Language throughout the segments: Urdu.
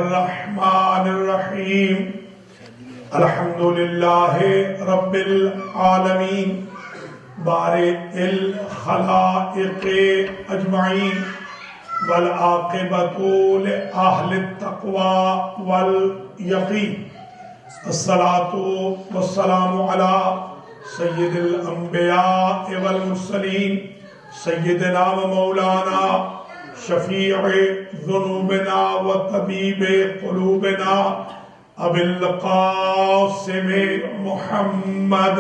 الرحمن الرحیم الحمد للہ رب العالمین بارئ الخلائق اجمعین والعاقبۃ لأہل التقوی والیقین الصلاۃ والسلام علی سید الانبیاء والمرسلین سیدنا و مولانا شفیع ذنوبنا و طبیب قلوبنا ابی القاسم محمد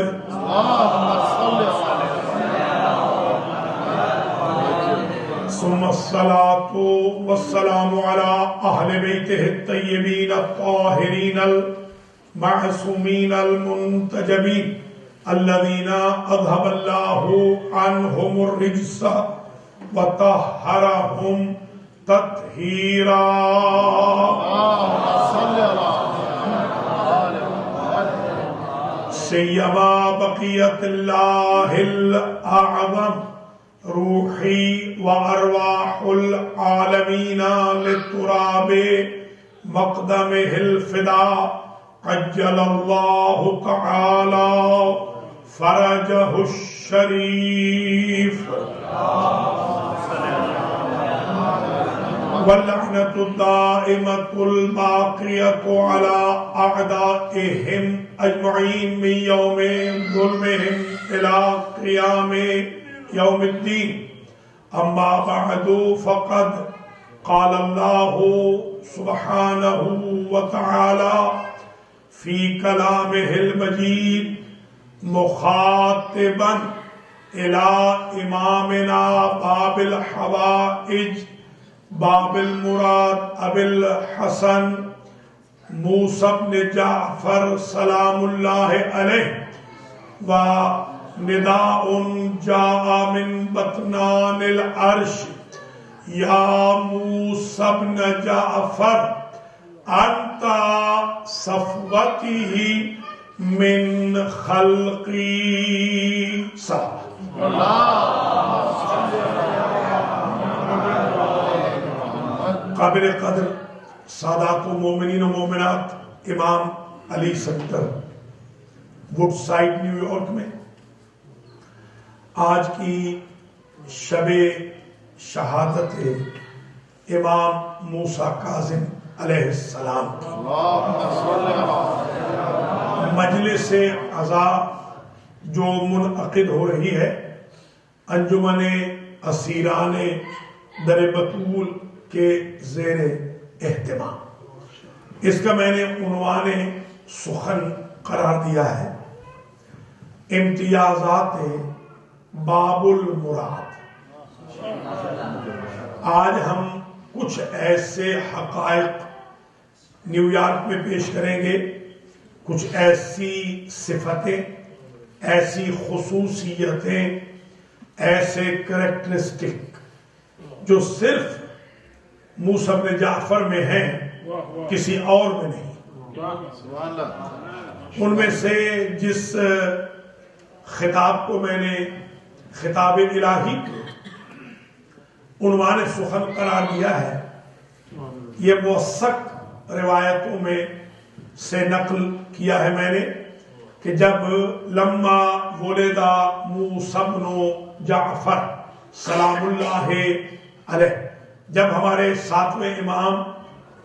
ثم الصلاة والسلام على أهل بيته الطيبين الطاهرين المعصومين المنتجبين الذين أذهب الله عنهم الرجس وطهرهم تطهيرا سيما بقية الله الأعظم روحی و ارواح العالمین للتراب مقدمہ الفدا عجل اللہ تعالی فرجہ الشریف واللعنۃ الدائمۃ الباقیۃ علی اعدائہم اجمعین من یوم ظلمہم الی قیام یوم الدین اما بعد فقد قال اللہ سبحانہ وتعالی فی کلامہ المجید مخاطبا الی امامنا باب الحوائج باب المراد ابی الحسن موسیٰ بن جعفر سلام اللہ علیہ و نداء جاء من بطنان العرش یا موسیٰ بن جعفر انت صفوتی من خلقی قابل قدر سادات و مومنین و مومنات Imam Ali centre Woodside New York میں آج کی شب شہادت امام موسیٰ کاظم علیہ السلام کی مجلس عزا جو منعقد ہو رہی ہے انجمن اسیران در بطول کے زیر اہتمام، اس کا میں نے عنوان سخن قرار دیا ہے امتیازات باب المراد۔ آج ہم کچھ ایسے حقائق نیو یارک میں پیش کریں گے، کچھ ایسی صفتیں، ایسی خصوصیتیں، ایسے کریکٹرسٹک جو صرف موسیٰ بن جعفر میں ہیں، کسی اور میں نہیں۔ ان میں سے جس خطاب کو میں نے خطاب الہی عنوان سخن قرار دیا ہے، یہ موثق روایتوں میں سے نقل کیا ہے میں نے کہ جب لما ولد موسیٰ بن جعفر سلام اللہ علیہ، جب ہمارے ساتویں امام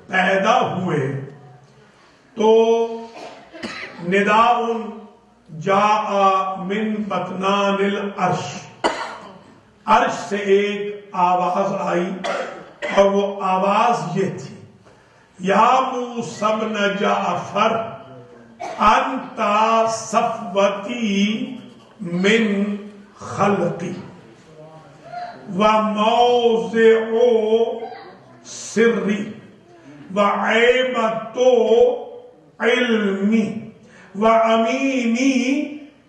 پیدا ہوئے تو نداء جاء من بطنان العرش، عرش سے ایک آواز آئی اور وہ آواز یہ تھی، یا موسیٰ بن جعفر انت صفوتی من خلقی وموضع سری وعیبت علمی وامینی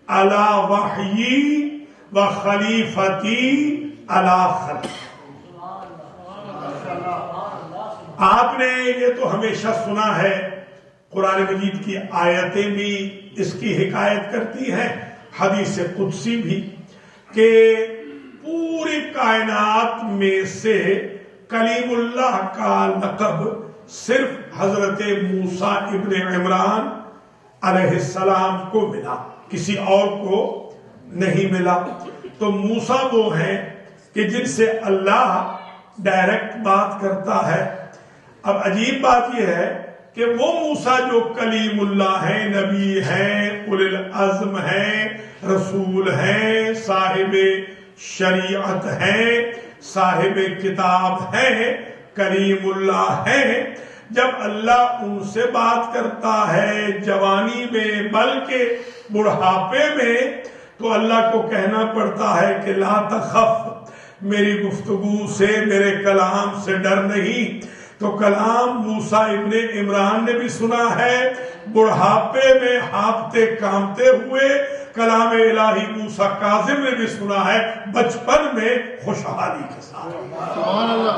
علی وحیی وخلیفتی علی خلقی۔ آپ نے یہ تو ہمیشہ سنا ہے، قرآن مجید کی آیتیں بھی اس کی حکایت کرتی ہیں، حدیث قدسی بھی، کہ پوری کائنات میں سے کلیم اللہ کا لقب صرف حضرت موسیٰ ابن عمران علیہ السلام کو ملا، کسی اور کو نہیں ملا۔ تو موسیٰ وہ ہیں کہ جن سے اللہ ڈائریکٹ بات کرتا ہے۔ اب عجیب بات یہ ہے کہ وہ موسیٰ جو کلیم اللہ ہیں، نبی ہیں، اولی العزم ہیں، رسول ہیں، صاحب شریعت ہیں، صاحب کتاب ہیں، کریم اللہ ہیں، جب اللہ ان سے بات کرتا ہے جوانی میں بلکہ بڑھاپے میں، تو اللہ کو کہنا پڑتا ہے کہ لا تخف، میری گفتگو سے، میرے کلام سے ڈر نہیں۔ تو کلام موسیٰ ابن عمران نے بھی سنا ہے، بڑھاپے میں ہانپتے کامتے ہوئے۔ کلام الہی موسیٰ کاظم نے بھی سنا ہے، بچپن میں خوشحالی کے ساتھ۔ سبحان اللہ۔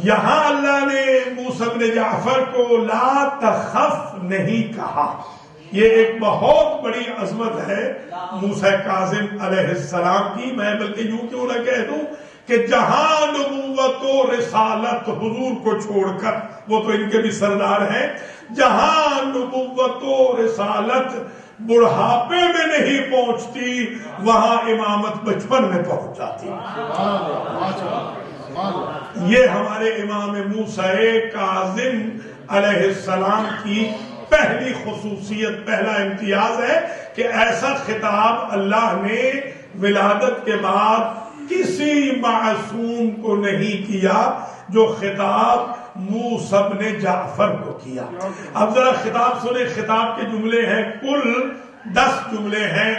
یہاں اللہ نے موسیٰ بن جعفر کو لا تخف نہیں کہا۔ یہ ایک بہت بڑی عظمت ہے موسیٰ کاظم علیہ السلام کی۔ میں بلکہ یوں کیوں نہ کہہ دوں کہ جہاں نبوت و رسالت حضور کو چھوڑ کر، وہ تو ان کے بھی سردار ہیں، جہاں نبوت و رسالت بڑھاپے میں نہیں پہنچتی، وہاں امامت بچپن میں پہنچ جاتی۔ یہ ہمارے امام موسیٰ کاظم علیہ السلام کی پہلی خصوصیت، پہلا امتیاز ہے کہ ایسا خطاب اللہ نے ولادت کے بعد کسی معصوم کو نہیں کیا جو خطاب موسیٰ بن جعفر کو کیا۔ اب ذرا خطاب سنیں، خطاب کے جملے ہیں، کل 10 جملے ہیں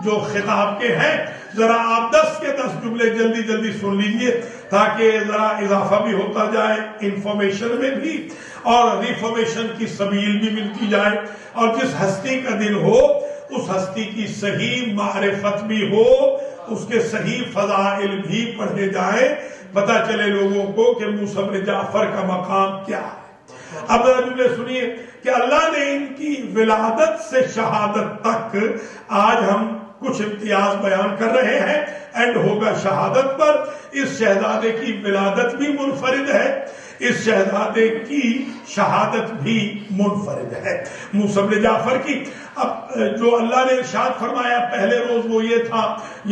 جو خطاب کے ہیں۔ ذرا آپ 10 کے 10 جملے جلدی جلدی سن لیجئے تاکہ ذرا اضافہ بھی ہوتا جائے انفارمیشن میں بھی، اور ریفارمیشن کی سبیل بھی ملتی جائے، اور جس ہستی کا دن ہو اس ہستی کی صحیح معرفت بھی ہو، اس کے صحیح فضائل بھی پڑھے جائیں، پتہ چلے لوگوں کو کہ موسیٰ بن جعفر کا مقام کیا ہے۔ اب جملے سنیے کہ اللہ نے ان کی ولادت سے شہادت تک، آج ہم کچھ امتیاز بیان کر رہے ہیں، اینڈ ہوگا شہادت پر۔ اس شہزادے کی ولادت بھی منفرد ہے، اس شہزادے کی شہادت بھی منفرد ہے، موسیٰ بن جعفر کی۔ اب جو اللہ نے ارشاد فرمایا پہلے روز وہ یہ تھا،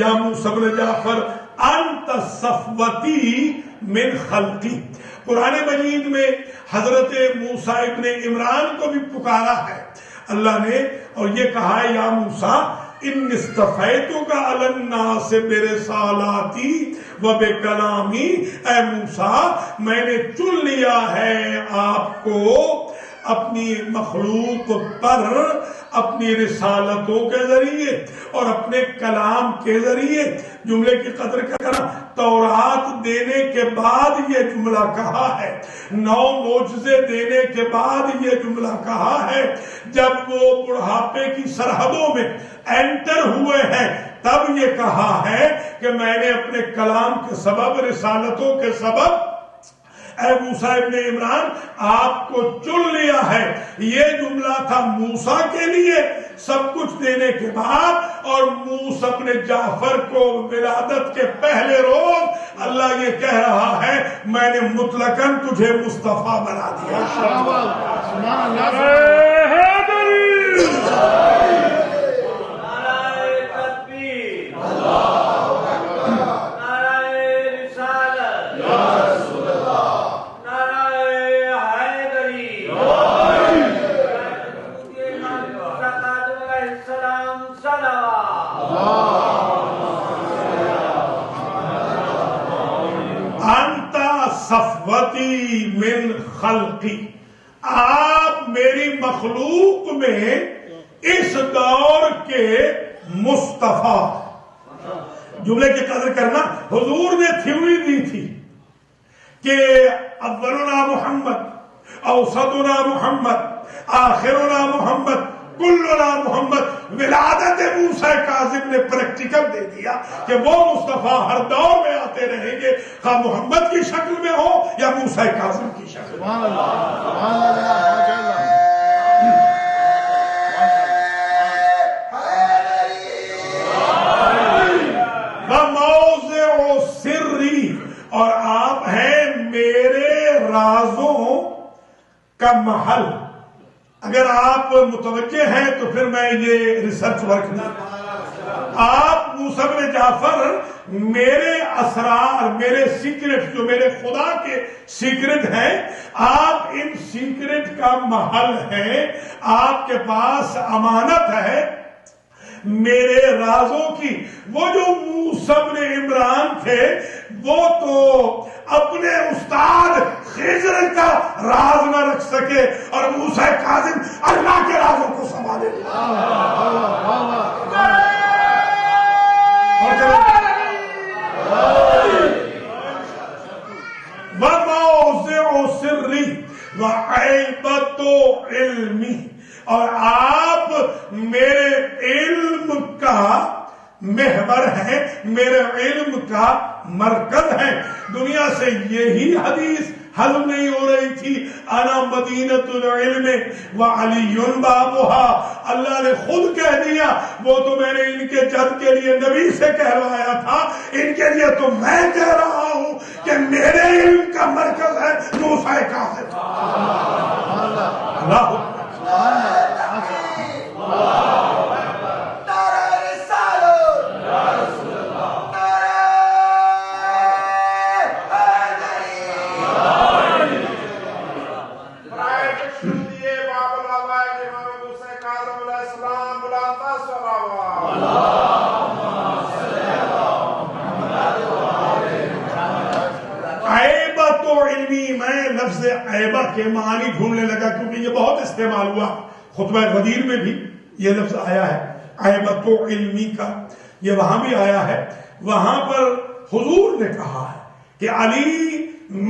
یا موسیٰ بن جعفر انت صفوتی من خلقی۔ قرآن مجید میں حضرت موسیٰ ابن عمران کو بھی پکارا ہے اللہ نے، اور یہ کہا ہے یا موسیٰ ان اصطفیتک علی الناس برسالاتی و بکلامی، اے موسیٰ میں نے چن لیا ہے آپ کو اپنی مخلوق پر اپنی رسالتوں کے ذریعے اور اپنے کلام کے ذریعے۔ جملے کی قدر کرنا، تورات دینے کے بعد یہ جملہ کہا ہے، 9 معجزے دینے کے بعد یہ جملہ کہا ہے، جب وہ بڑھاپے کی سرحدوں میں انٹر ہوئے ہیں تب یہ کہا ہے کہ میں نے اپنے کلام کے سبب، رسالتوں کے سبب اے موسیٰ ابن عمران آپ کو چن لیا ہے۔ یہ جملہ تھا موسیٰ کے لیے سب کچھ دینے کے بعد، اور موسیٰ ابن جعفر کو ولادت کے پہلے روز اللہ یہ کہہ رہا ہے میں نے مطلقاً تجھے مصطفیٰ بنا دیا۔ صفوتی من خلقی، آپ میری مخلوق میں اس دور کے مصطفیٰ۔ جملے کی قدر کرنا، حضور نے تھیوری دی تھی کہ اولنا محمد، اوسطنا محمد، آخرنا محمد، کلنا محمد۔ ولادت موسیٰ کاظم نے پریکٹیکل دے دیا کہ وہ مصطفیٰ ہر دور میں آتے رہیں گے، خواہ محمد کی شکل میں ہو یا موسیٰ کاظم کی شکل میں۔ سبحان اللہ، سبحان اللہ، ماشاء اللہ۔ محل، اگر آپ متوجہ ہیں تو پھر میں یہ ریسرچ ورک نہیں، آپ موسیٰ بن جعفر میرے اسرار، میرے سیکرٹ جو میرے خدا کے سیکرٹ ہیں، آپ ان سیکرٹ کا محل ہے، آپ کے پاس امانت ہے میرے رازوں کی۔ وہ جو موسیٰ بن عمران تھے وہ تو اپنے استاد خضر کا راز نہ رکھ سکے، اور موسیٰ کاظم اللہ کے رازوں کو سنبھالے۔ وَمَوْضِعُ سِرِّي وَعَيْبَةُ عِلْمِي، اور آپ میرے علم کا محور ہیں، میرے علم کا مرکز ہیں۔ دنیا سے یہی حدیث ہضم نہیں ہو رہی تھی، انا مدینۃ العلم وعلی بابھا، اللہ نے خود کہہ دیا، وہ تو میں نے ان کے جد کے لیے نبی سے کہلوایا تھا، ان کے لیے تو میں کہہ رہا ہوں کہ میرے علم کا مرکز ہے موسیٰ کاظم۔ اللہ لفظ عیبہ کے معنی ڈھونڈنے لگا، کیونکہ یہ بہت استعمال ہوا، خطبہ غدیر میں بھی یہ لفظ آیا ہے عیبۃ علمی کا، یہ وہاں بھی آیا ہے۔ وہاں پر حضور نے کہا ہے کہ علی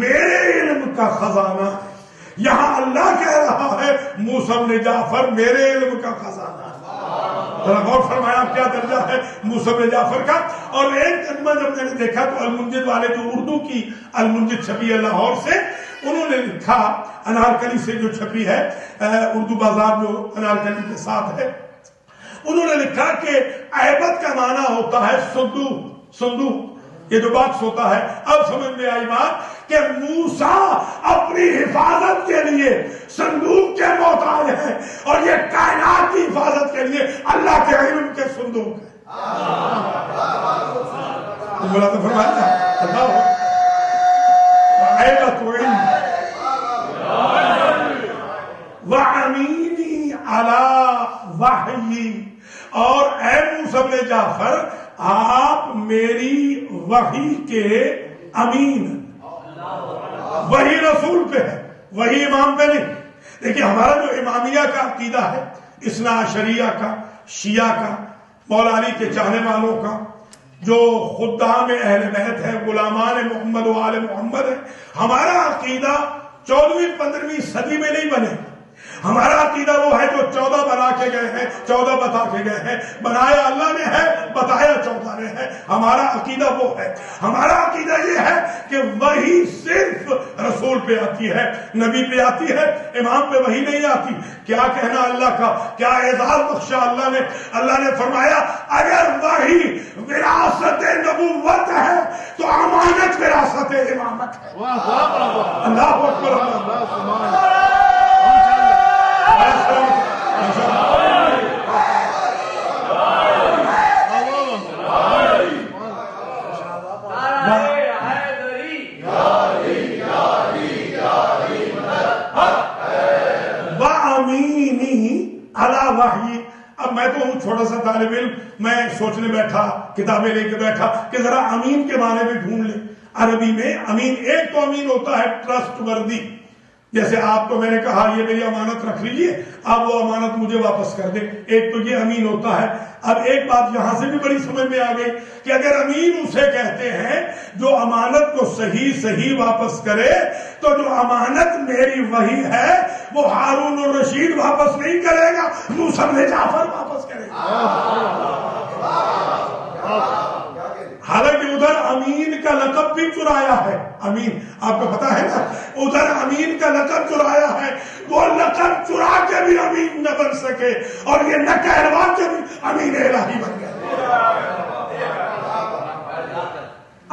میرے علم کا خزانہ ہے، یہاں اللہ کہہ رہا ہے موسیٰ بن جعفر میرے علم کا خزانہ ہے۔ ذرا غور فرمایا کیا درجہ ہے موسیٰ بن جعفر کا۔ اور ایک قدمہ جب میں نے دیکھا تو المنجد والے جو اردو کی المنجد چھپی ہے لاہور سے، انہوں نے لکھا، انارکلی سے جو چھپی ہے اردو بازار جو انارکلی کے ساتھ ہے، انہوں نے لکھا کہ عیبت کا معنی ہوتا ہے صندوق، یہ جو باکس ہوتا ہے۔ اب سمجھ میں آئی بات کہ موسیٰ اپنی حفاظت کے لیے صندوق کے محتاج ہیں، اور یہ کائنات کی حفاظت کے لیے اللہ کے علم کے صندوق ہے۔ بولا تو فرمایا اللہ عیبۃ علم وَعَمِینِی عَلَى وَحْیِی، اور اے موسیٰ بن جعفر آپ میری وحی کے امین، وہی رسول پہ ہے، وہی امام پہ نہیں۔ دیکھیں ہمارا جو امامیہ کا عقیدہ ہے، اثنا عشریہ کا، شیعہ کا، مولا علی کے چاہنے والوں کا، جو خدام اہل بیت ہے، غلامان محمد و آل محمد ہے، ہمارا عقیدہ 14ویں 15ویں صدی میں نہیں بنے۔ ہمارا عقیدہ وہ ہے جو 14 بنا کے گئے ہیں، 14 بتا کے گئے ہیں، بنایا اللہ نے ہے، بتایا 14 نے ہے۔ ہمارا عقیدہ وہ ہے، ہمارا عقیدہ یہ ہے کہ وہی صرف رسول پہ آتی ہے، نبی پہ آتی ہے، امام پہ وہی نہیں آتی۔ کیا کہنا اللہ کا، کیا اعزاز بخشا اللہ نے فرمایا اگر وہی وراثت نبوت ہے تو امانت وراثت امامت ہے۔ اللہ اکبر۔ اب میں تو ہوں چھوٹا سا طالب علم، میں سوچنے بیٹھا، کتابیں لے کے بیٹھا کہ ذرا امین کے معنی بھی ڈھونڈ لیں۔ عربی میں امین، ایک تو امین ہوتا ہے ٹرسٹ وردی، جیسے آپ کو میں نے کہا یہ میری امانت رکھ لیجئے، آپ وہ امانت مجھے واپس کر دیں، ایک تو یہ امین ہوتا ہے۔ اب ایک بات یہاں سے بھی بڑی سمجھ میں آ گئی کہ اگر امین اسے کہتے ہیں جو امانت کو صحیح واپس کرے، تو جو امانت میری وہی ہے وہ ہارون الرشید واپس نہیں کرے گا، موسیٰ بن جعفر واپس کرے گا۔ حالانکہ ادھر امین کا لقب بھی چرایا ہے، امین آپ کو پتا ہے نا، ادھر امین کا لقب چرایا ہے، وہ لقب چرا کے بھی امین نہ بن سکے، اور یہ نہ کہلوا کے بھی امین الہی بن گئے۔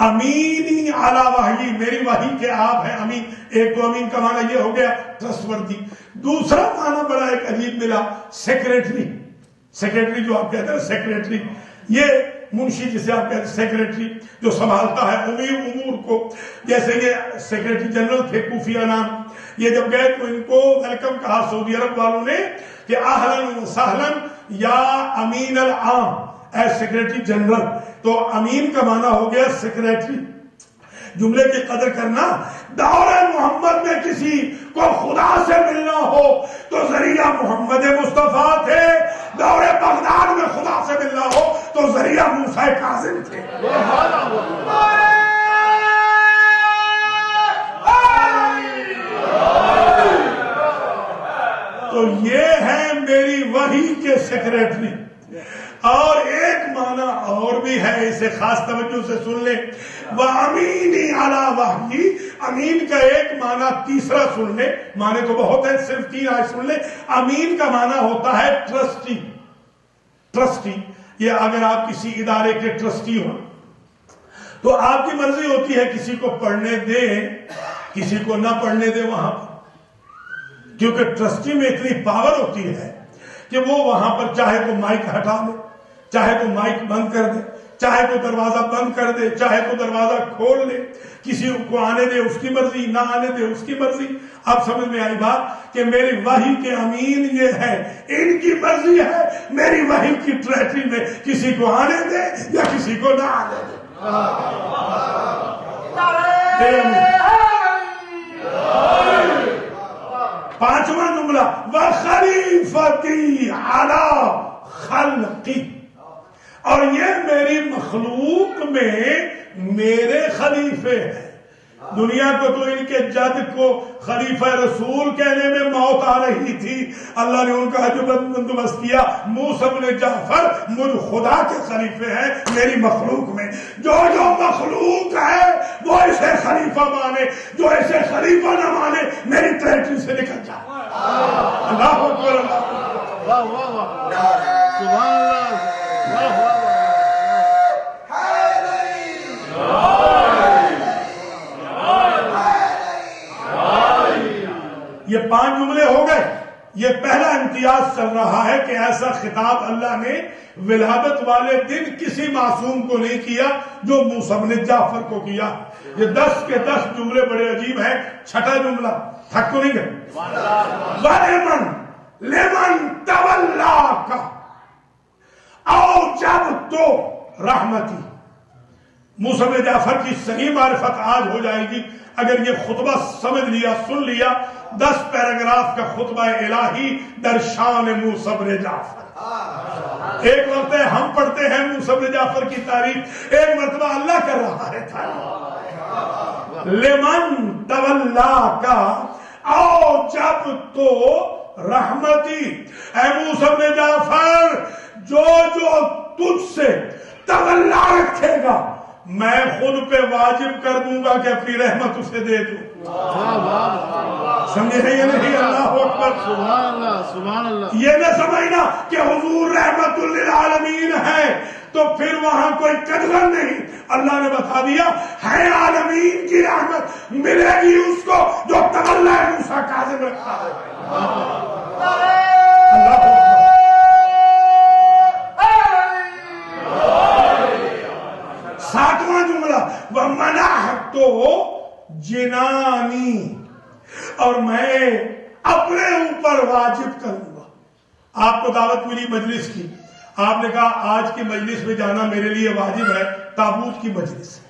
امینی علی وحی، میری وحی کے آپ ہیں امین. ایک تو امین کا معنی یہ ہو گیا ٹرسٹ. دوسرا معنی بڑا ایک عجیب ملا، سیکریٹری. سیکریٹری جو آپ کہتے ہیں سیکریٹری، یہ منشی جسے آپ کہتے ہیں سیکریٹری، جو سنبھالتا ہے امور کو. جیسے یہ سیکریٹری جنرل تھے کوفیہ نام، یہ جب گئے تو ان کو ویلکم کہا سعودی عرب والوں نے کہ اہلاً و سہلاً یا امین العام، اے سیکریٹری جنرل. تو امین کا معنی ہو گیا سیکریٹری. جملے کی قدر کرنا، دور محمد میں کسی کو خدا سے ملنا ہو تو ذریعہ محمد مصطفیٰ تھے، دور بغداد میں خدا سے ملنا ہو تو ذریعہ موسیٰ کاظم تھے. تو یہ ہے میری وحی کے سیکریٹری. اور ایک معنی اور بھی ہے، اسے خاص توجہ سے سن لیں. وَأَمِينِ عَلَى وَحْيِ، امین کا ایک معنی تیسرا سن لیں، معنی تو بہت ہے، صرف 3 آئے سن لیں. امین کا معنی ہوتا ہے ٹرسٹی. ٹرسٹی، یہ اگر آپ کسی ادارے کے ٹرسٹی ہوں تو آپ کی مرضی ہوتی ہے کسی کو پڑھنے دیں کسی کو نہ پڑھنے دیں وہاں پر، کیونکہ ٹرسٹی میں اتنی پاور ہوتی ہے کہ وہ وہاں پر چاہے تو مائک ہٹا دے، چاہے تو مائک بند کر دے، چاہے تو دروازہ بند کر دے، چاہے تو دروازہ کھول لے. کسی کو آنے دے اس کی مرضی، نہ آنے دے اس کی مرضی. اب سمجھ میں آئی بات کہ میری وحی کے امین یہ ہے، ان کی مرضی ہے میری وحی کی ٹریٹری میں کسی کو آنے دے یا کسی کو نہ آنے دے. پانچواں جملہ وَخَلِيفَتِي عَلَى خَلْقِي، اور یہ میری مخلوق میں میرے خلیفے ہیں. دنیا کو تو ان کے جد کو خلیفہ رسول کہنے میں موت آ رہی تھی، اللہ نے ان کا جو بندوبست کیا. موسیٰ بن جعفر مجھ خدا کے خلیفے ہیں میری مخلوق میں. جو مخلوق ہے وہ اسے خلیفہ مانے، جو اسے خلیفہ نہ مانے میری ٹریٹری سے نکل جائے. اللہ اکبر، واہ واہ واہ، سبحان اللہ، واہ واہ. یہ 5 جملے ہو گئے. یہ پہلا امتیاز چل رہا ہے کہ ایسا خطاب اللہ نے ولادت والے دن کسی معصوم کو نہیں کیا جو موسیٰ بن جعفر کو کیا. یہ 10 کے 10 جملے بڑے عجیب ہیں. چھٹا جملہ تھک تو نہیں گئے. لمن تولا کا او جب تو رحمتی. موسیٰ بن جعفر کی صحیح معرفت آج ہو جائے گی اگر یہ خطبہ سمجھ لیا، سن لیا. 10 پیراگراف کا خطبہ الہی در شان موسیٰ بن جعفر. ایک وقت ہے ہم پڑھتے ہیں موسیٰ بن جعفر کی تعریف، ایک مرتبہ اللہ کر رہا ہے تعریف. لمن تولا کا او جب تو رحمتی، اے موسیٰ بن جعفر جو تجھ سے تولا رکھے گا میں خود پہ واجب کر دوں گا کہ اپنی رحمت اسے دے دوں. سمجھے ہیں یا نہیں؟ اللہ اکبر، سبحان اللہ، سبحان اللہ. یہ نہ سمجھنا کہ حضور رحمت للعالمین ہے تو پھر وہاں کوئی قدر نہیں. اللہ نے بتا دیا ہے عالمین کی رحمت ملے گی اس کو جو تولا موسیٰ کاظم رکھا ہے. اللہ اکبر. ساتواں جملہ وَمَنَحْتُ جِنَانِي، اور میں اپنے اوپر واجب کروں گا. آپ کو دعوت ملی مجلس کی، آپ نے کہا آج کی مجلس میں جانا میرے لیے واجب ہے. تابوت کی مجلس ہے،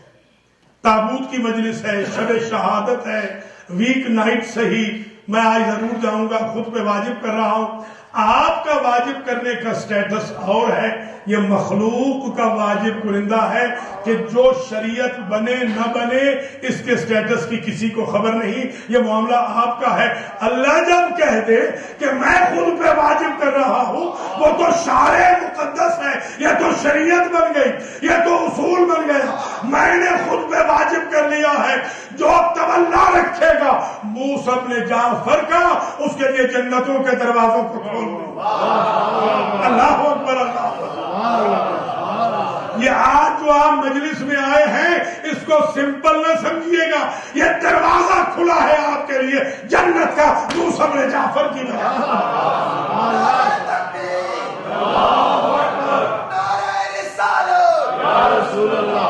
تابوت کی مجلس ہے، شب شہادت ہے، ویک نائٹ صحیح، میں آج ضرور جاؤں گا، خود پہ واجب کر رہا ہوں. آپ کا واجب کرنے کا سٹیٹس اور ہے، یہ مخلوق کا واجب کنندہ ہے کہ جو شریعت بنے نہ بنے اس کے سٹیٹس کی کسی کو خبر نہیں. یہ معاملہ آپ کا ہے. اللہ جب کہہ دے کہ میں خود پہ واجب کر رہا ہوں وہ تو شارع مقدس ہے، یہ تو شریعت بن گئی، یہ تو اصول بن گیا. میں نے خود پہ واجب کر لیا ہے جو تولا رکھے گا موسیٰ بن جعفر کا اس کے لیے جنتوں کے دروازوں کو کھول دوں. اللہ اکبر، اللہ. یہ آج جو آپ مجلس میں آئے ہیں اس کو سمپل نہ سمجھیے گا، یہ دروازہ کھلا ہے آپ کے لیے جنت کا، موسیٰ بن جعفر کی وجہ سے۔ یا رسول اللہ،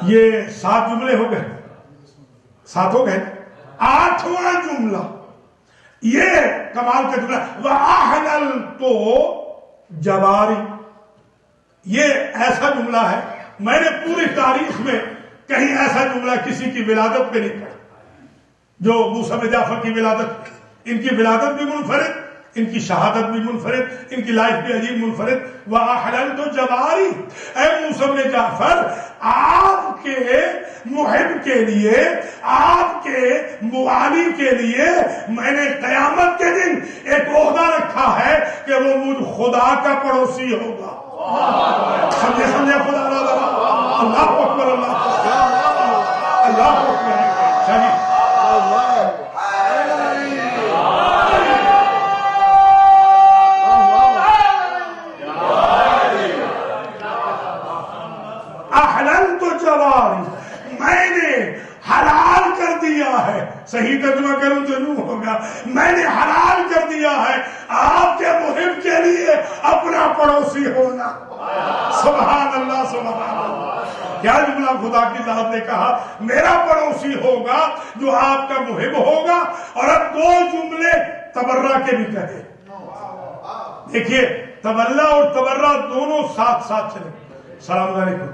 یہ 7 جملے ہو گئے، 7 ہو گئے۔ 8واں جملہ یہ کمال کا جملہ، وَأَحْلَلْتُ جَوَارِي، یہ ایسا جملہ ہے میں نے پوری تاریخ میں کہیں ایسا جملہ کسی کی ولادت پہ نہیں پڑھا جو موسیٰ بن جعفر کی ولادت، ان کی ولادت بھی منفرد، ان کی شہادت بھی منفرد، ان کی لائف بھی عجیب منفرد۔ وَأَحْلَلْتُ جَوَارِي، اے موسیٰ بن جعفر آپ کے محب کے لیے، آپ کے موالی کے لیے میں نے قیامت کے دن ایک عہدہ رکھا ہے کہ وہ مجھ خدا کا پڑوسی ہوگا۔ سمجھے خدا اللہ اکبر، اللہ اکبر۔ چلیے میں نے حلال کر دیا ہے، صحیح ترجمہ کروں تو یوں ہوگا، میں نے حلال کر دیا ہے آپ کے محب کے لیے اپنا پڑوسی ہونا۔ سبحان اللہ، سبحان اللہ، کیا جملہ خدا کی ذات نے کہا، میرا پڑوسی ہوگا جو آپ کا محب ہوگا۔ اور اب 2 جملے تبرہ کے بھی کہے، دیکھیے تولہ اور تبرہ دونوں ساتھ ساتھ چلے۔ السلام علیکم،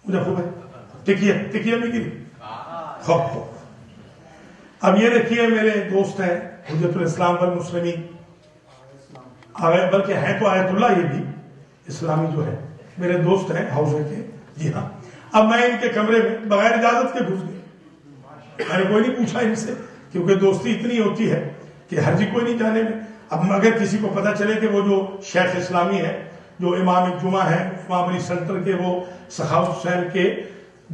مجھے خوب ہے، ٹکیے میں گری خوب۔ اب یہ دیکھیے میرے دوست ہیں حجت الاسلام والمسلمین، بلکہ ہیں تو آیت اللہ، یہ بھی اسلامی جو ہے میرے دوست ہیں حوزے کے، جی ہاں۔ اب میں ان کے کمرے میں بغیر اجازت کے گھس گیا، میں نے کوئی نہیں پوچھا ان سے، کیونکہ دوستی اتنی ہوتی ہے کہ ہر جی کوئی نہیں جانے میں۔ اب اگر کسی کو پتا چلے کہ وہ جو شیخ اسلامی ہے، جو امام جمعہ ہے، امام علی سنٹر کے، وہ سخاوت حسین کے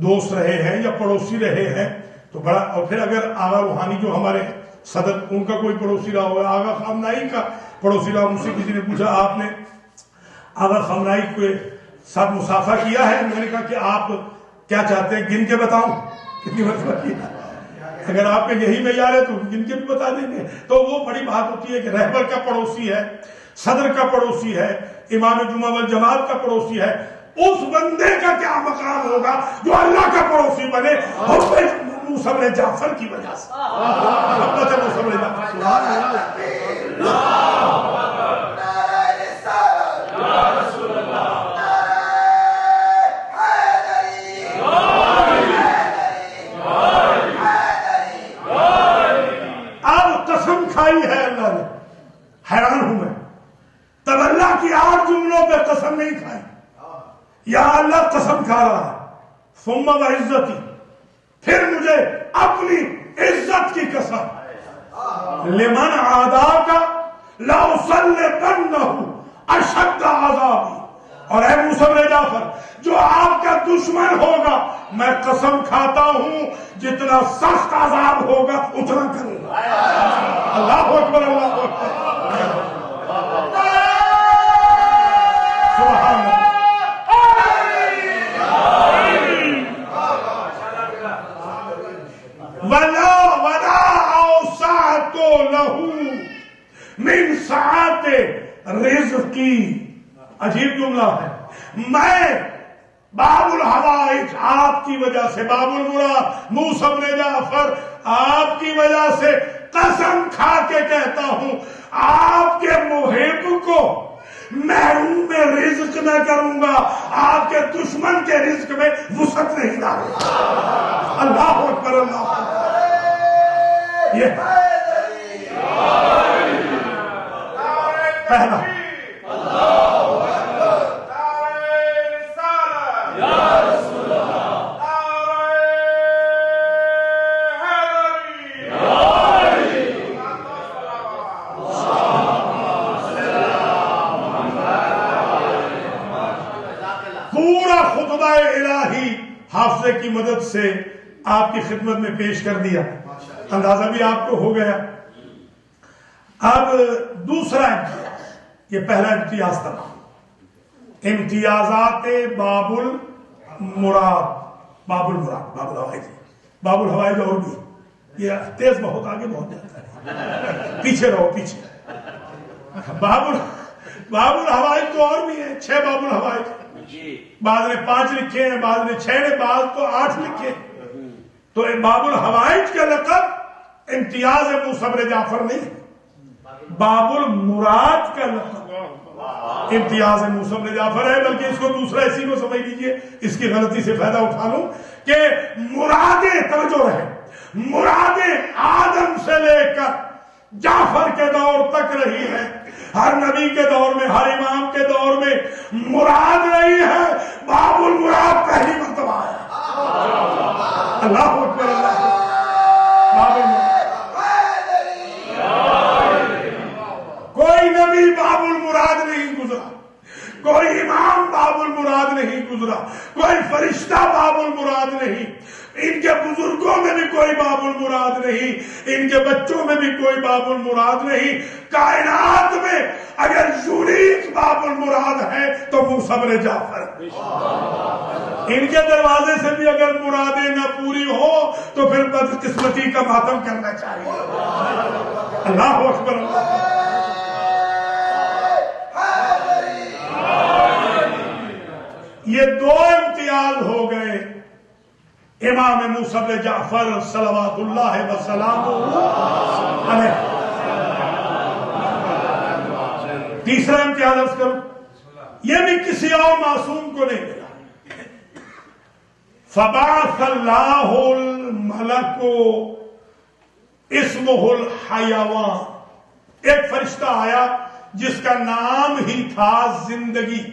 دوست رہے ہیں یا پڑوسی رہے ہیں تو بڑا، اور پھر اگر آغا روحانی جو ہمارے صدر، ان کا کوئی پڑوسی رہا ہوا، آغا خامنائی کا پڑوسی رہا، مجھ سے کسی نے پوچھا آپ نے آغا خامنائی کے ساتھ مسافہ کیا ہے؟ میں نے کہا کہ آپ کیا چاہتے ہیں گن کے بتاؤں کتنی مرتبہ کیا؟ اگر آپ کے یہی معیار ہے تو گن کے بھی بتا دیں گے۔ تو وہ بڑی بات ہوتی ہے کہ رہبر کا پڑوسی ہے، صدر کا پڑوسی ہے، امام جمعہ والجماعت کا پڑوسی ہے، اس بندے کا کیا مقام ہوگا جو اللہ کا پڑوسی بنے موسیٰ بن جعفر کی وجہ سے۔ موسیٰ بن جعفر، کھائی ہے اللہ نے، حیران ہوں میں، تولہ کی 8 جملوں پہ قسم نہیں کھائی، یا اللہ قسم کھا رہا ہے، ثم وعزتی، پھر مجھے اپنی عزت کی قسم، لمن عاداک لأصلبنہ اشد عذابی، اور اے موسیٰ بن جعفر جو آپ کا دشمن ہوگا میں قسم کھاتا ہوں جتنا سخت عذاب ہوگا اتنا کروں گا۔ اللہ اکبر، اللہ اکبر، سبحان اللہ۔ ولا اوسعت له من سعت رزقی، عجیب جملہ ہے، میں باب الحوائج آپ کی وجہ سے، باب المراد موسیٰ بن جعفر آپ کی وجہ سے قسم کھا کے کہتا ہوں آپ کے محب کو محروم میں رزق نہ کروں گا، آپ کے دشمن کے رزق میں وسعت نہیں ڈالوں گا۔ اللہ اکبر، اللہ اکبر۔ یہ پہلا حافظے کی مدد سے آپ کی خدمت میں پیش کر دیا، اندازہ بھی آپ کو ہو گیا۔ اب دوسرا امتیاز، یہ پہلا امتیاز تھا، امتیازات باب المراد، باب المراد، باب الحوائج، باب الحوائج اور بھی، یہ تیز بہت آگے بہت جاتا ہے، پیچھے رہو پیچھے۔ باب الحوائج تو اور بھی ہیں، 6 باب الحوائج، بعض نے 5 لکھے ہیں، بعض نے 6 نے، بعض تو 8 لکھے۔ تو باب الحوائج کا لقب امتیاز موسیٰ بن جعفر نہیں، باب المراد کا لقب امتیاز موسیٰ بن جعفر ہے، بلکہ اس کو دوسرا اسی کو سمجھ لیجئے، اس کی غلطی سے فائدہ اٹھا لوں کہ مرادیں، توجہ رہے، مرادیں آدم سے لے کر جعفر کے دور تک رہی ہے، ہر نبی کے دور میں، ہر امام کے دور میں مراد رہی ہے، باب المراد پہلی مرتبہ ہے۔ اللہ اکبر، اللہ باب المراد، کوئی نبی باب المراد نہیں گزرا، کوئی امام باب المراد نہیں گزرا، کوئی فرشتہ باب المراد نہیں، ان کے بزرگوں میں بھی کوئی باب المراد نہیں، ان کے بچوں میں بھی کوئی باب المراد نہیں۔ کائنات میں اگر یونیک باب المراد ہے تو موسیٰ بن جعفر، ان کے دروازے سے بھی اگر مرادیں نہ پوری ہو تو پھر بدقسمتی کا ماتم کرنا چاہیے۔ اللہ اکبر، یہ 2 امتیاز ہو گئے امام موسیٰ بن جعفر صلوات اللہ وسلامہ علیہ۔ تیسرا امتیاز عرض کروں، یہ بھی کسی اور معصوم کو نہیں ملا۔ فبعث اللہ الملک اسمہ الحیوان، ایک فرشتہ آیا جس کا نام ہی تھا زندگی۔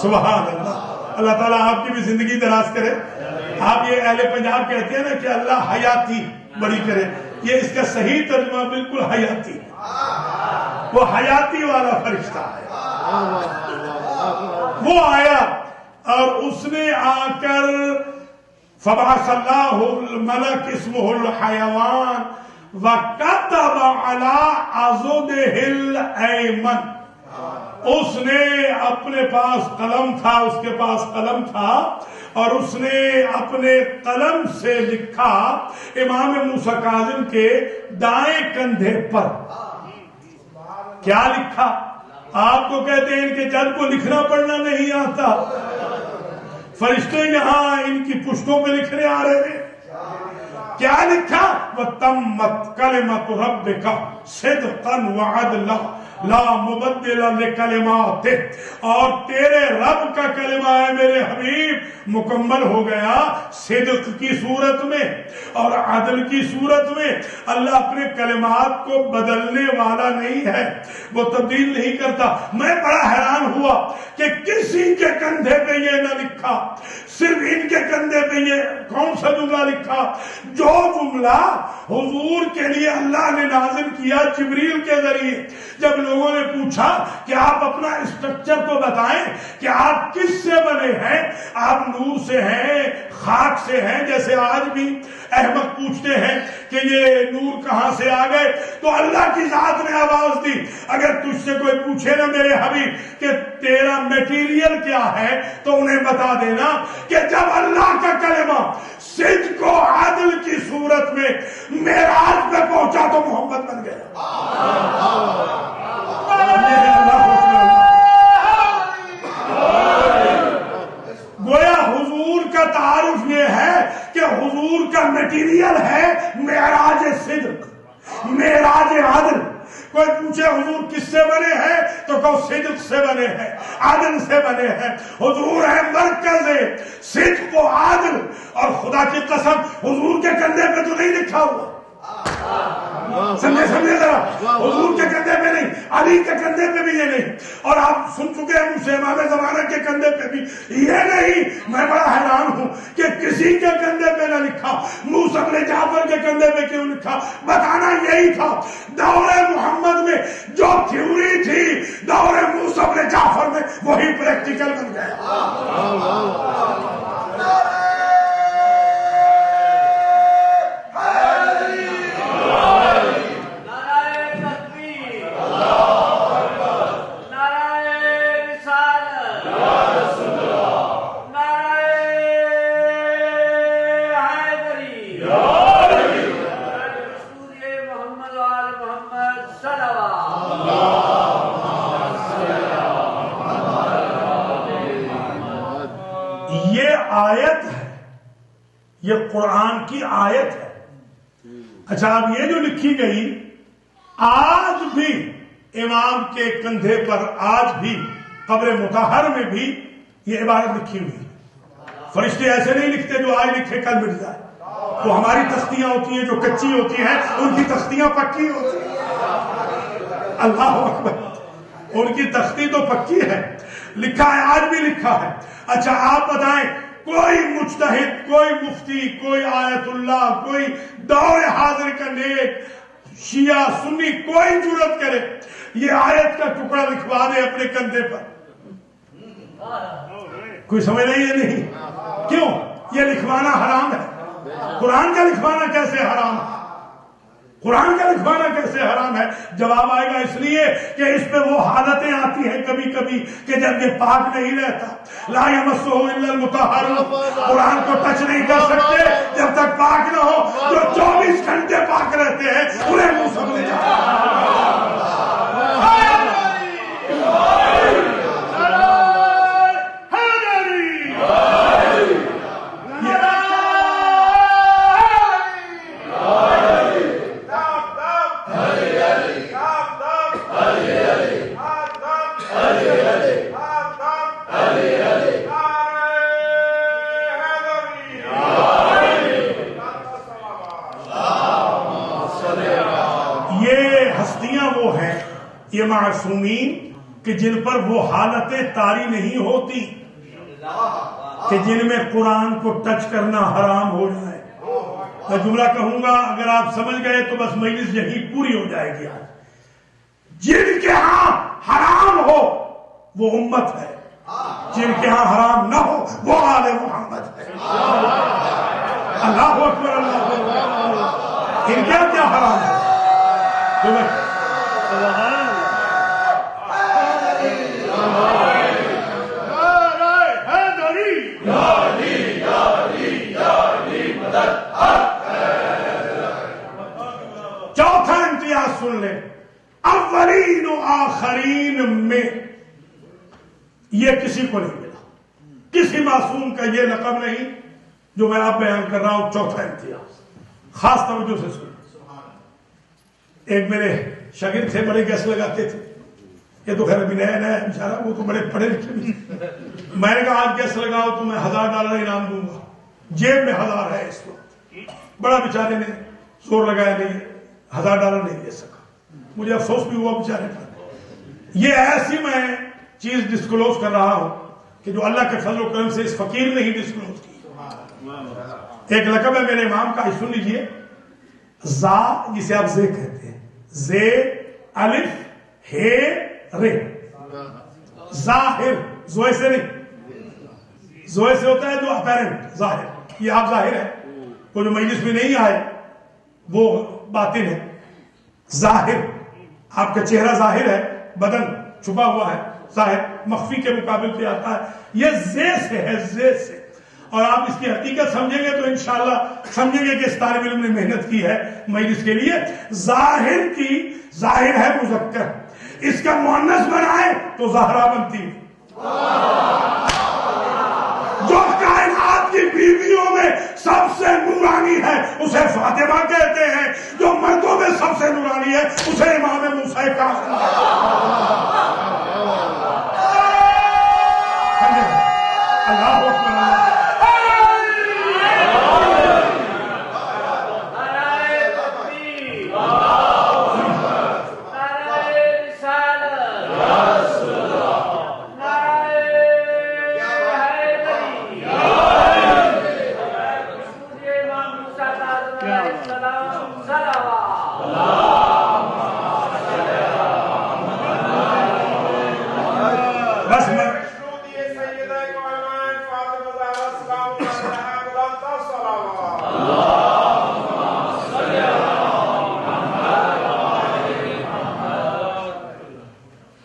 سبحان اللہ، اللہ تعالیٰ آپ کی بھی زندگی دراز کرے۔ آپ یہ اہل پنجاب کہتے ہیں نا کہ اللہ حیاتی بڑی کرے، یہ اس کا صحیح ترجمہ بالکل حیاتی ہے، وہ حیاتی والا فرشتہ آیا، وہ آیا اور اس نے آ کر فبعث اللہ الملک اسمہ الحیوان وکتب علی عضدہ الایمن، اس نے اپنے پاس قلم تھا، اس کے پاس قلم تھا اور اس نے اپنے قلم سے لکھا امام موسیٰ کاظم کے دائیں کندھے پر۔ کیا لکھا؟ آپ تو کہتے ہیں ان کے جد کو لکھنا پڑھنا نہیں آتا، فرشتے یہاں ان کی پشتوں پہ لکھنے آ رہے ہیں۔ کیا لکھا؟ وَتَمَّتْ كَلِمَةُ رَبِّكَ صِدْقًا وَعَدْلًا لا مبدل لکلماتہ، اور تیرے رب کا کلمہ ہے میرے حبیب مکمل ہو گیا صدق کی صورت میں اور عدل کی صورت میں۔ اللہ اپنے کلمات کو بدلنے والا نہیں ہے، وہ تبدیل نہیں کرتا۔ میں بڑا حیران ہوا کہ کسی کے کندھے پہ یہ نہ لکھا، صرف ان کے کندھے پہ یہ کون سا جملہ لکھا؟ جو جملہ حضور کے لیے اللہ نے نازل کیا جبریل کے ذریعے۔ جب لوگوں نے پوچھا کہ آپ اپنا اسٹرکچر تو بتائیں کہ آپ کس سے بنے ہیں، آپ نور سے ہیں، خاک سے ہیں، جیسے آج بھی احمد پوچھتے ہیں کہ یہ نور کہاں سے آ گئے، تو اللہ کی ذات نے آواز دی، اگر تجھ سے کوئی پوچھے نا میرے حبیب کہ تیرا میٹیریل کیا ہے تو انہیں بتا دینا کہ جب اللہ کا کلمہ صدق و عدل کی صورت میں معراج پہ پہنچا تو محمد بن گیا۔ گویا حضور کا تعارف یہ ہے کہ حضور کا میٹیریل ہے معراج صدق، معراج عدل۔ کوئی پوچھے حضور کس سے بنے ہیں تو کہو صدق سے بنے ہیں، عدل سے بنے ہیں۔ حضور ہے مرکز صدق و عدل، اور خدا کی قسم حضور کے کندھے پہ تو نہیں لکھا ہوا، سمجھے ذرا، حضور کے کندھے پہ نہیں، علی کے کندھے پہ بھی یہ نہیں، اور آپ سن چکے ہیں مجھ سے امام زمانہ کے کندھے پہ بھی یہ نہیں۔ میں بڑا حیران ہوں کہ کسی کے کندھے پہ نہ لکھا، موسیٰ بن جعفر کے کندھے پہ کیوں لکھا؟ بتانا یہی تھا دور محمد میں جو تھیوری تھی دور موسیٰ بن جعفر میں وہی پریکٹیکل بن گیا۔ محمد صلوات یہ آیت ہے، یہ قرآن کی آیت ہے۔ اچھا اب یہ جو لکھی گئی آج بھی امام کے کندھے پر، آج بھی قبر مطہر میں بھی یہ عبارت لکھی ہوئی ہے۔ فرشتے ایسے نہیں لکھتے جو آج لکھے کل مٹ جائے۔ تو ہماری تختیاں ہوتی ہیں جو کچی ہوتی ہیں، ان کی تختیاں پکی ہوتی ہیں۔ اللہ اکبر، ان کی تختی تو پکی ہے، لکھا ہے، آج بھی لکھا ہے۔ اچھا آپ بتائیں، کوئی مجتہد، کوئی مفتی، کوئی آیت اللہ، کوئی دور حاضر کا نیک شیعہ سنی کوئی جرات کرے یہ آیت کا ٹکڑا لکھوا دے اپنے کندھے پر؟ کوئی سمجھ نہیں ہے؟ نہیں۔ کیوں؟ یہ لکھوانا حرام ہے۔ قرآن کا لکھوانا کیسے حرام ہے؟ قرآن کا لکھوانا کیسے حرام ہے؟ جواب آئے گا اس لیے کہ اس پہ وہ حالتیں آتی ہیں کبھی کبھی کہ جب یہ پاک نہیں رہتا۔ لا یمسہ الا المطہرون، قرآن کو ٹچ نہیں کر سکتے جب تک پاک نہ ہو۔ جو 24 گھنٹے پاک رہتے ہیں انہیں منہ سمجھ جاتا ہے۔ یہ معصومین کہ جن پر وہ حالتیں طاری نہیں ہوتی کہ جن میں قرآن کو ٹچ کرنا حرام ہو جائے۔ میں جملہ کہوں گا، اگر آپ سمجھ گئے تو بس مجلس یہی پوری ہو جائے گی۔ جن کے ہاں حرام ہو وہ امت ہے، جن کے ہاں حرام نہ ہو وہ آل محمد ہے۔ اللہ اکبر، اللہ اکبر۔ ان کے کیا حرام ہے؟ چوتھا امتیاز سن لیں، اولین و آخرین میں یہ کسی کو نہیں ملا، کسی معصوم کا یہ لقب نہیں جو میں اب بیان کر رہا ہوں۔ چوتھا امتیاز خاص توجہ سے سنیں۔ ایک میرے شاگرد تھے، بڑے گیس لگاتے تھے، یہ تو خیر ابھی نیا نیا بیچارہ، وہ تو بڑے پڑھے لکھے بھی تھے۔ میں نے کہا آج گیس لگاؤ تو میں $1000 انعام دوں گا، جیب میں 1000 ہے اس وقت۔ بڑا بیچارے نے زور لگایا، نہیں $1000 نہیں دے سکا۔ مجھے افسوس بھی ہوا بیچارے پر۔ یہ ایسی میں چیز ڈسکلوز کر رہا ہوں کہ جو اللہ کے فضل و کرم سے اس فقیر نے ہی ڈسکلوز کی۔ ایک لقب ہے میرے امام کا، سن لیجئے، زا، جسے آپ زے کہتے ہیں، زے الف ہے رے، ظاہر، زوئے سے نہیں، زوئے سے ہوتا ہے جو اپیرنٹ، ظاہر، یہ آپ ظاہر ہے، وہ جو مجلس میں نہیں آئے وہ باطن ہے۔ ظاہر، آپ کا چہرہ ظاہر ہے، بدن چھپا ہوا ہے، ظاہر مخفی کے مقابل پہ آتا ہے۔ یہ زے سے ہے، زے سے۔ اور آپ اس کی حقیقت سمجھیں گے تو انشاءاللہ سمجھیں گے کہ اس طالب علم نے محنت کی ہے مجلس کے لیے۔ ظاہر کی، ظاہر ہے مذکر، اس کا مؤنث بنائے تو زہرا بنتی ہے۔ جو کائنات کی بیویوں میں سب سے نورانی ہے اسے فاطمہ کہتے ہیں، جو مردوں میں سب سے نورانی ہے اسے امام موسیٰ کاظم کہتے ہیں۔ اللہ اکبر۔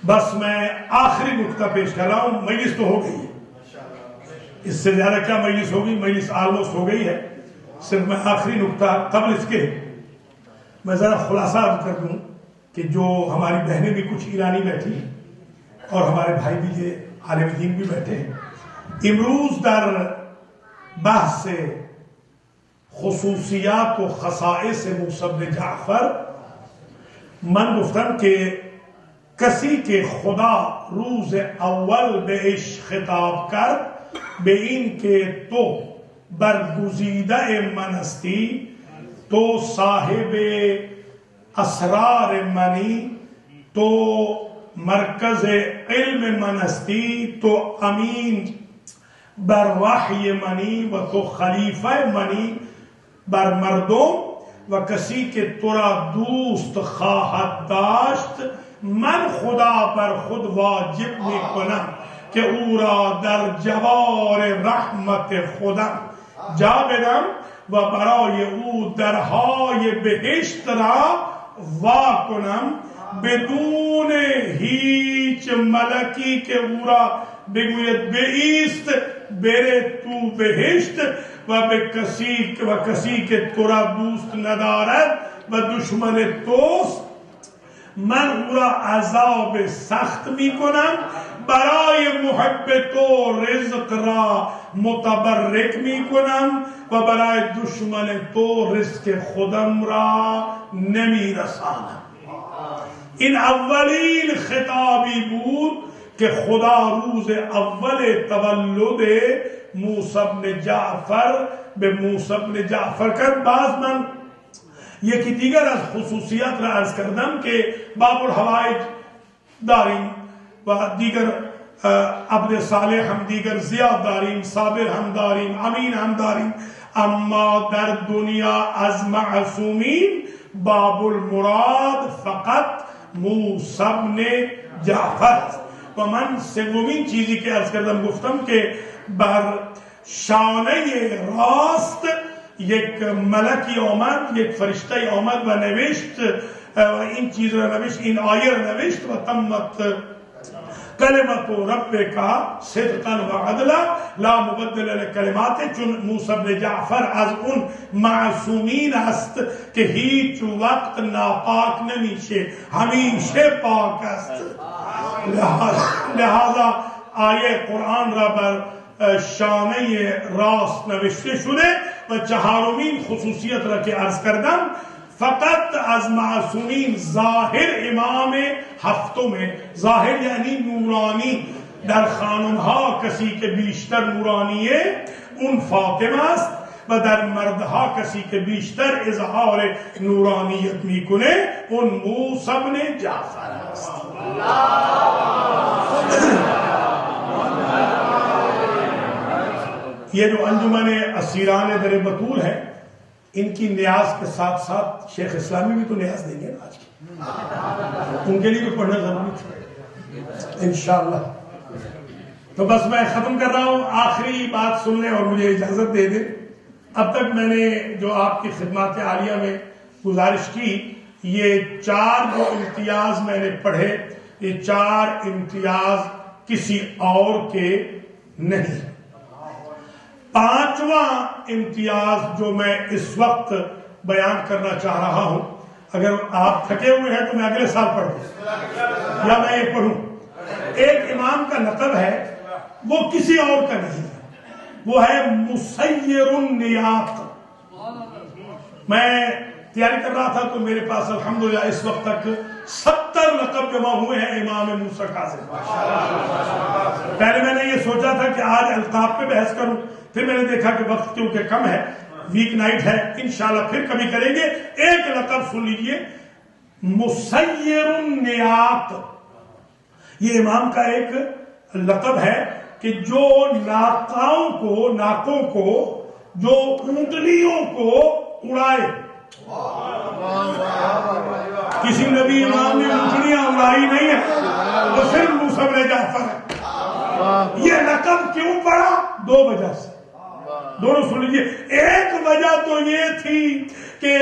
بس میں آخری نقطہ پیش کر رہا ہوں، مجلس تو ہو گئی ہے، اس سے زیادہ کیا مجلس ہوگی، مجلس آلموسٹ ہو گئی ہے۔ صرف میں آخری نقطہ قبل اس کے میں ذرا خلاصہ کر دوں کہ جو ہماری بہنیں بھی کچھ ایرانی بیٹھی ہیں اور ہمارے بھائی بھی یہ عالم دین بھی بیٹھے ہیں. امروز در بحث خصوصیات و خصائص موسی بن جعفر من گفتم که کسی که خدا روز اول بهش خطاب کرد به این که تو برگزیده من هستی، تو صاحب اسرار منی، تو مرکز علم من هستی، تو امین بر وحی منی و تو خلیفه منی بر مردم و کسی که تو را دوست خواهد داشت من خدا بر خود واجب می کنم که او را در جوار رحمت خودم جا بدم و برای او درهای بهشت را وا کنم بدون هیچ ملکی که او را بگوید بایست بره تو بهشت و به کسی که تو را دوست ندارد و دشمن توست من او را عذاب سخت می کنم، برای محب تو رزق را متبرک می کنم و برای دشمن تو رزق خودم را نمی رسانم. این اولین خطابی بود که خدا روز اول تولد موسی بن جعفر به موسی بن جعفر کرد. بعض من یکی دیگر از خصوصیات را عرض کردم که باب الحوائج داریم و دیگر عبد صالح هم دیگر زیاد داریم، صابر هم داریم، امین هم داریم، اما در دنیا از معصومین باب المراد فقط موسی بن جعفر. و من سومین چیزی که عرض کردم گفتم که بر شانه راست یک ملکی آمد، یک فرشته آمد و نوشت این چیز را نوشت، این آیه را نوشت و تمت کلمت ربک صدقا و عدلا لا مبدل لکلمات. چون موسی بن جعفر از اون معصومین است که هیچ وقت ناپاک نمیشه، همیشه پاک است. لہذا آیه قرآن را بر شانه راست نوشته شده. و چهارمین خصوصیت را که عرض کردم فقط از معصومین ظاهر امام هفتم، ظاهر یعنی نورانی، در خانمها کسی که بیشتر نورانیه اون فاطمه است و در مردها کسی که بیشتر اظهار نورانیت میکنه اون موسی بن جعفر است. یہ جو انجمن اسیران در بطول ہے ان کی نیاز کے ساتھ ساتھ شیخ اسلامی بھی تو نیاز دیں گے آج کی، ان کے لیے بھی پڑھنا ضروری تھا انشاءاللہ. تو بس میں ختم کر رہا ہوں، آخری بات سن لیں اور مجھے اجازت دے دیں. اب تک میں نے جو آپ کی خدمات عالیہ میں گزارش کی، یہ 4 جو امتیاز میں نے پڑھے، یہ 4 امتیاز کسی اور کے نہیں. 5واں امتیاز جو میں اس وقت بیان کرنا چاہ رہا ہوں، اگر آپ تھکے ہوئے ہیں تو میں اگلے سال پڑھ دوں یا میں یہ پڑھوں. ایک امام کا لقب ہے، وہ کسی اور کا نہیں ہے، وہ ہے مسیر النیاق. میں تیاری کر رہا تھا تو میرے پاس الحمدللہ اس وقت تک 70 لقب جمع ہوئے ہیں امام موسیٰ کاظم. پہلے میں نے یہ سوچا تھا کہ آج القاب پہ بحث کروں، پھر میں نے دیکھا کہ وقت کیونکہ کم ہے، ویک نائٹ ہے، انشاءاللہ پھر کبھی کریں گے. ایک لقب سن لیجئے، مسیر النیاق. یہ امام کا ایک لقب ہے کہ جو ناکوں کو جو اونٹنیوں کو اڑائے. کسی نبی امام نے اونٹنیاں اڑائی نہیں ہے، وہ صرف موسیٰ بن جعفر ہے. یہ لقب کیوں پڑا؟ 2 وجہ سے، دونوں سن لیجیے. ایک وجہ تو یہ تھی کہ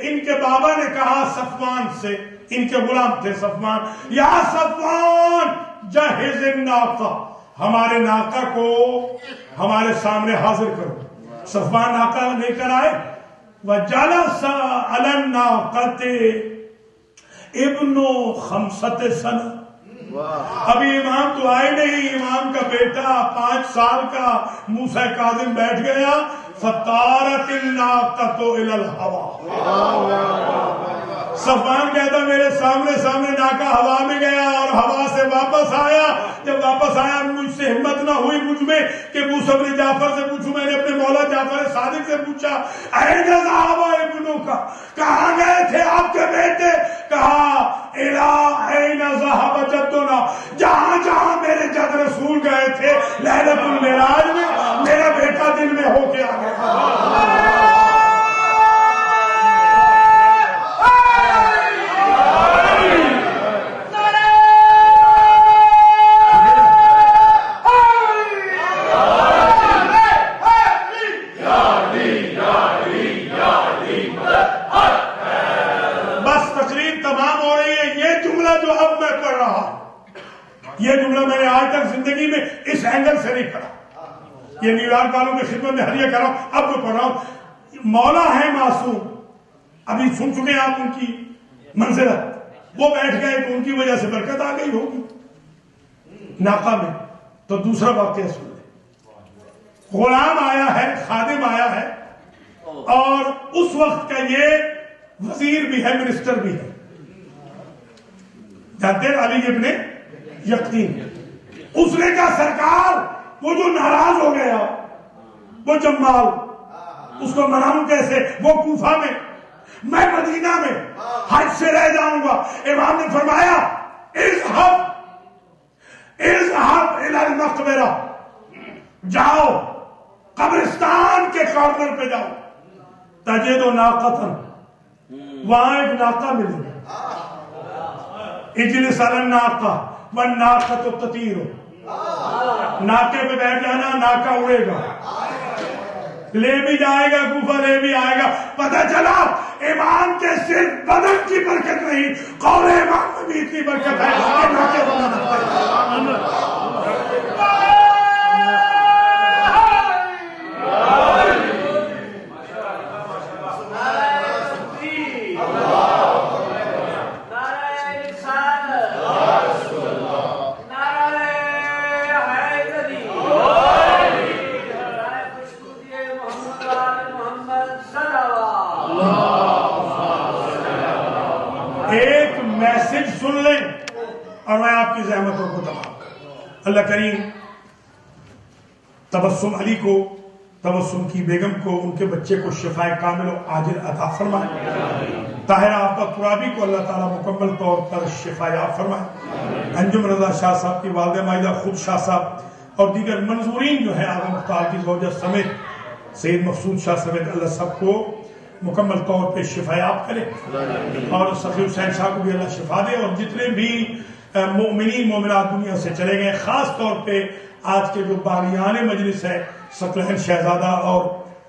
ان کے بابا نے کہا صفوان سے، ان کے غلام تھے صفوان، یا صفوان جہز الناقہ، ہمارے ناقہ کو ہمارے سامنے حاضر کرو. صفوان ناقہ لے کر آئے. وَجَلَسَ عَلَى النَّاقَةِ، ابن 5 سنہ، ابھی امام تو آئے نہیں، امام کا بیٹا 5 سال کا موسیٰ کاظم بیٹھ گیا، فطارت الناقۃ الی الہوا، صفوان کہتا میرے سامنے ناکا ہوا میں گیا اور ہوا سے واپس آیا، جب واپس آیا مجھ سے ہمت نہ ہوئی مجھ میں کہ موسیٰ بن جعفر سے پوچھوں، میں نے اپنے مولا جعفر صادق سے پوچھا این ذہب ابنو کا، کہاں گئے تھے آپ کے بیٹے؟ کہا الی این ذہب جدنا، جہاں جہاں میرے جد رسول گئے تھے لیلۃ المعراج میں، میرا بیٹا دل میں ہو کے آ گیا۔ یہ جملہ میں نے آج تک زندگی میں اس اینگل سے نہیں پڑھا، یہ نیو یارک والوں کی خدمت میں ہر یہ کر رہا ہوں، اب میں پڑھ رہا ہوں۔ مولا ہے معصوم، ابھی سن چکے ہیں آپ ان کی منزلت، وہ بیٹھ گئے تو ان کی وجہ سے برکت آ گئی ہوگی ناقہ میں۔ تو دوسرا واقعہ سن لیں، غلام آیا ہے، خادم آیا ہے، اور اس وقت کا یہ وزیر بھی ہے، منسٹر بھی ہے، جانتے ہیں علی ابن یقین۔ اس نے کہا سرکار وہ جو ناراض ہو گیا وہ جمال، اس کو مناؤں کیسے؟ وہ کوفہ میں، میں مدینہ میں حج سے رہ جاؤں گا۔ امام نے فرمایا اذهب الی المقبرہ، جاؤ قبرستان کے کارنر پہ جاؤ، تجد ناقۃ، وہاں ایک ناقہ ملے گا، اجلس علی الناقہ والناقۃ تطیر، ناکے پہ بیٹھ جانا، ناکہ اڑے گا، لے بھی جائے گا کوفہ، لے بھی آئے گا۔ پتہ چلا امام کے صرف بدن کی برکت نہیں، قول امام میں بھی اتنی برکت ہے کہ ناکے بنا۔ سن لیں اور میں آپ کی زحمتوں کو تمام کروں۔ اللہ کریم تبسم علی کو، تبسم کی بیگم کو، ان کے بچے کو شفائے کامل و عاجل عطا فرمائے، طاہرہ آفت ترابی کو اللہ تعالیٰ مکمل طور پر شفا یاب فرمائے، انجم رضا شاہ صاحب کی والدہ مائدہ خود شاہ صاحب اور دیگر منظورین جو ہیں اعظم مختار کی زوجہ سمیت، سید مقصود شاہ سمیت، اللہ سب کو مکمل طور پہ شفا یاب کرے، اور سخی حسین شاہ کو بھی اللہ شفا دے، اور جتنے بھی مومنین مومنات دنیا سے چلے گئے، خاص طور پہ آج کے جو باریان مجلس ہے، ثقلین شہزادہ اور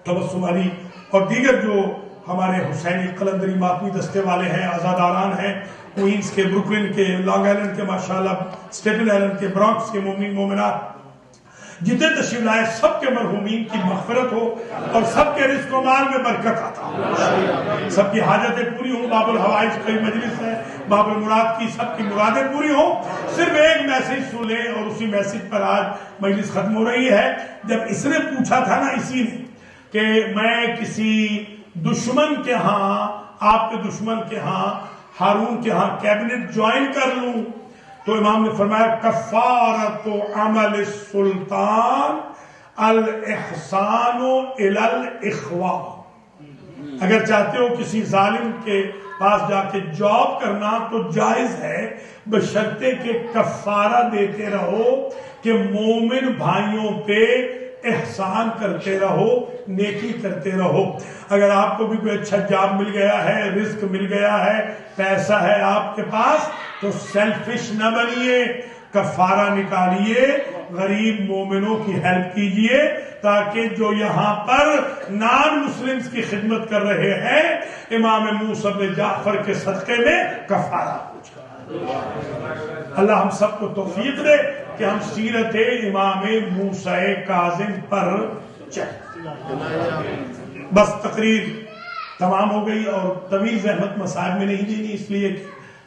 تبسم علی اور دیگر جو ہمارے حسینی قلندری ماتمی دستے والے ہیں، آزاداران ہیں، کوئنز کے، بروکلن کے، لانگ آئلینڈ کے، ماشاءاللہ اسٹیٹن آئلینڈ کے، برانکس کے مومنین مومنات جتنے تشریف لائے، سب کے مرحومین کی مغفرت ہو اور سب کے رزق و مال میں برکت آتا ہو، سب کی حاجتیں پوری ہوں۔ باب الحوائج کوئی مجلس ہے، باب المراد کی سب کی مرادیں پوری ہوں۔ صرف ایک میسج سن لیں اور اسی میسج پر آج مجلس ختم ہو رہی ہے۔ جب اس نے پوچھا تھا نا اسی نے کہ میں کسی دشمن کے ہاں، آپ کے دشمن کے ہاں، ہارون کے ہاں کیبنٹ جوائن کر لوں، تو امام نے فرمایا کفارت عمل السلطان الاحسان الی الاخوہ، اگر چاہتے ہو کسی ظالم کے پاس جا کے جاب کرنا تو جائز ہے، بشرطے کہ کفارہ دیتے رہو کہ مومن بھائیوں پہ احسان کرتے رہو، نیکی کرتے رہو۔ اگر آپ کو بھی کوئی اچھا جاب مل گیا ہے، رزق مل گیا ہے، پیسہ ہے آپ کے پاس، تو سیلفش نہ بنیے، کفارہ نکالیے، غریب مومنوں کی ہیلپ کیجئے، تاکہ جو یہاں پر نان مسلمز کی خدمت کر رہے ہیں، امام موسیٰ بن جعفر کے صدقے میں کفارہ ہو جائے۔ اللہ ہم سب کو توفیق دے کہ ہم سیرت امام موسیٰ کاظم پر چلیں۔ بس تقریر تمام ہو گئی، اور طویل زحمت مصائب میں نہیں دینی، اس لیے کہ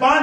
5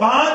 5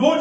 2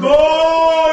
2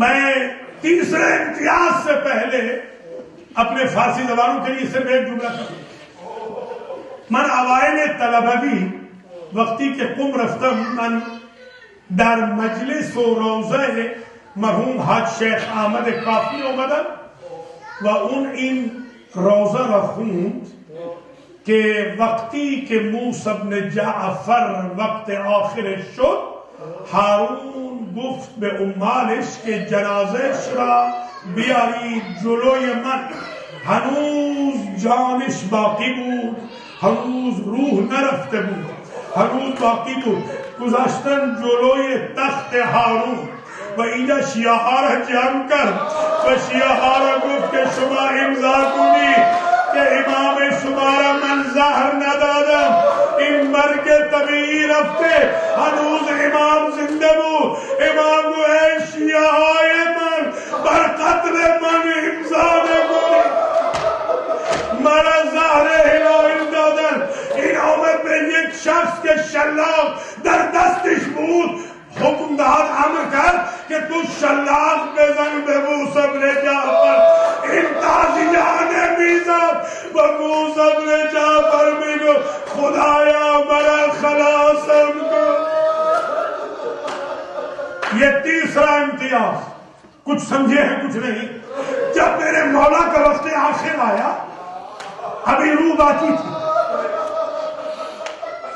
میں تیسرے امتیاز سے پہلے اپنے فارسی زبانوں کے لیے صرف ایک جملہ کروں. من اوائل طلبگی وقتی که قم رفتم من در مجلس و روضه مرحوم حاج شیخ احمد کافی اومدم و اون این روضه را خوند که وقتی که موسی بن جعفر وقت آخرش شد هارون گفت به عمالش که جنازهش را بیارید جلوی من. هنوز جانش باقی بود، هنوز روح نرفته بود، هنوز باقی بود. گذاشتن جلوی تخت هارون و اینجا شیعه ها را جمع کرد و شیعه ها را گفت که شما امضا کنید کہ امام شما را من زہر ندادم، این مرگ طبیعی رفته، هنوز امام زنده بود. امام گو ای شیعه های من بر قتل من امضا نکنید، مرا زهر هلال دادن. این آمد به یک شخص که شلاق در دستش بود حکم داد، امر کرد که تو شلاق بزن به موسی بن جعفر. این تازیانه میزد و موسی بن جعفر میگو خدایا مرا خلاصم کن. یہ تیسرا امتیاز. کچھ سمجھے ہیں کچھ نہیں. جب میرے مولا کا وقت آخر آیا ابھی روح باقی تھی،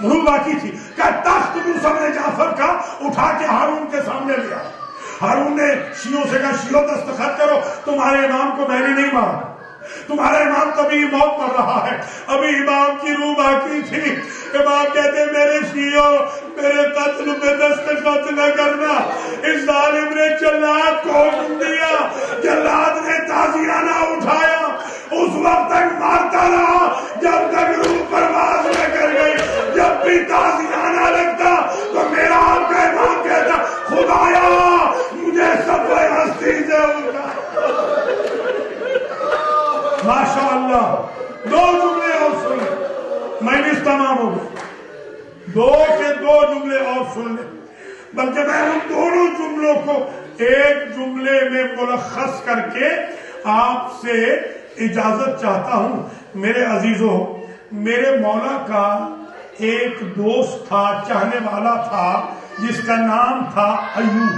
روح باقی تھی کہ تخت موسی بن جعفر کا اٹھا کے ہارون کے سامنے لیا. ہارون نے شیعوں سے کہا شیعوں دستخط کرو، تمہارے امام کو میں نے نہیں مارا، تمہارا امام کبھی موت مر رہا ہے. ابھی امام کی روح باقی تھی. امام کہتے میرے شیعوں میرے قتل میں دستخط نہ کرنا. اس ظالم نے جلاد کو حکم دیا، جلاد نے تازیانہ اٹھایا، اس وقت تک مارتا رہا جب تک روح پرواز نہ کر گئی. جب بھی تازیانہ لگتا تو میرا آپ کا امام کہتا خدایا مجھے صفحہ ہستی سے اٹھا. ماشاء اللہ. دو جملے اور سن لیں، مجلس تمام ہو گئی. دو کے دو جملے اور سن لیں، بلکہ میں ان دونوں جملوں کو ایک جملے میں ملخص کر کے آپ سے اجازت چاہتا ہوں. میرے عزیزوں، میرے مولا کا ایک دوست تھا، چاہنے والا تھا، جس کا نام تھا ایوب.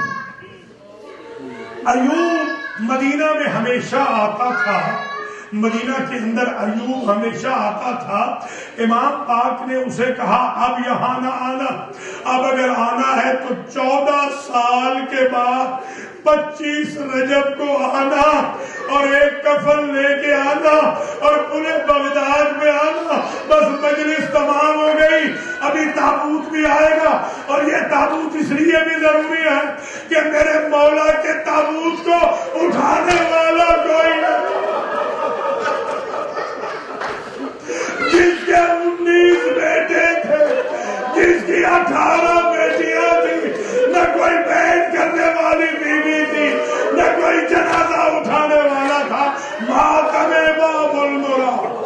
ایوب مدینہ میں ہمیشہ آتا تھا، مدینہ کے اندر ایوب ہمیشہ آتا تھا. امام پاک نے اسے کہا اب یہاں نہ آنا، اب اگر آنا ہے تو 14 سال کے بعد 25 رجب کو آنا اور ایک کفن لے کے آنا اور پورے بغداد میں آنا. بس مجلس تمام ہو گئی، ابھی تابوت بھی آئے گا. اور یہ تابوت اس لیے بھی ضروری ہے کہ میرے مولا کے تابوت کو اٹھانے والا کوئی نہ، جس کے 19 بیٹے تھے، جس کی 18 بیٹیاں تھی، نہ کوئی بیٹھ کرنے والی بیوی تھی، نہ کوئی جنازہ اٹھانے والا تھا. ماتم باب المراد.